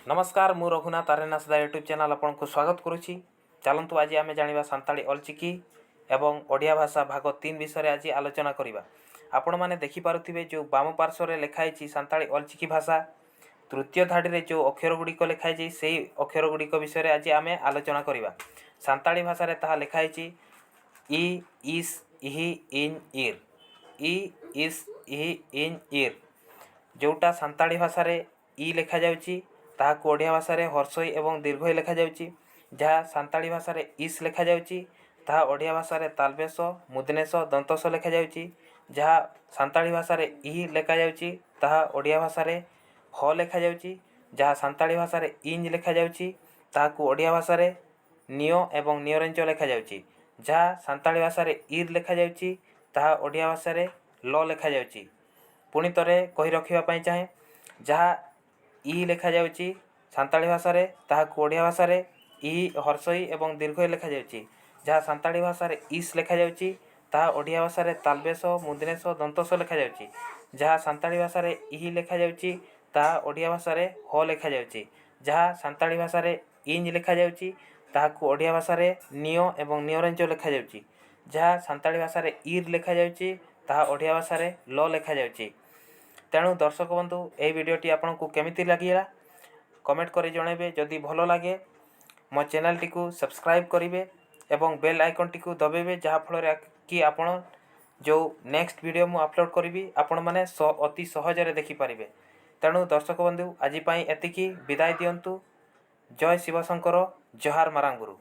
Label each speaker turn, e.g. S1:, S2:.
S1: नमस्कार मु Raghunath Aryanath YouTube channel आपको स्वागत करुच्ची। चलतु आज आम जाना सांताली अलचिकी एवं ओडिया भाषा भाग 3 विषय आज आलोचना करवा। आपण मैंने देखिपे जो बाम पार्श्व में लिखाई सांताली अलचिकी भाषा तृतीय धाड़ी में जो अक्षर गुड़िक लिखाई से अक्षर गुड़िक विषय आज आम आलोचना करवा। सांताली भाषा ता लिखाई इ इस इहि इन इर इ इस इहि इन इर जोटा सांताली भाषा इ लिखा जाउची ताहाकु ओडिया भाषा रे हर्षई एवं दीर्घई लिखा जाउची। जहाँ सांताली भाषा रे इस लिखा जाउची ताहा ओडिया भाषा रे तालबेश मुदनेश दंतस लिखा जाउची। जहाँ सांताली भाषा रे इ लिखा जाउची ताहा ओडिया भाषा रे ह लिखा जाउची। जहाँ सांताली भाषा रे इंज लिखा जाउची ताहाकु ओडिया भाषा रे नियो एवं नियोरेंच लिखा जाउची। जहाँ सांताली भाषा रे इर लिखा जाउची ताहा ओडिया भाषा रे ल लिखा जाउची। पुणी तरे कही रखिबा पई चाहे जहाँ इ लिखा जाउची सांताली भाषा रे ताहाकु ओडिया भाषा रे इ हर्षई एवं दीर्घई लिखा जाउची। जहाँ सांताली भाषा रे इस लिखा जाउची ताहा ओडिया भाषा रे तालबेश मुदनेश दंतस लिखा जाउची। जहाँ सांताली भाषा रे इ लिखा जाउची ताहा ओडिया भाषा रे ह लिखा जाउची। जहाँ सांताली भाषा रे इंज लिखा जाउची ताहाकु ओडिया भाषा रे नियो एवं नियोरेंच लिखा जाउची। जहाँ सांताली भाषा रे इर लिखा जाउची ताहा ओडिया भाषा रे ल लिखा जाउची। तेणु दर्शक बंधु यह वीडियोटी आपको केमिति लगिला कमेंट करी जणाइबे। जदि भल लगे मो चैनल टी को सब्सक्राइब करेंगे एवं बेल आइकन टी को दबाइबे जहाँ फल कि आपण जो नेक्स्ट वीडियो मु अपलोड करी आपण मैंने अति सहजरे देखिपारे। तेणु दर्शक बंधु आज एतिकी विदाय दियंतु। जय शिवशंकर, जहार मारांगुरु।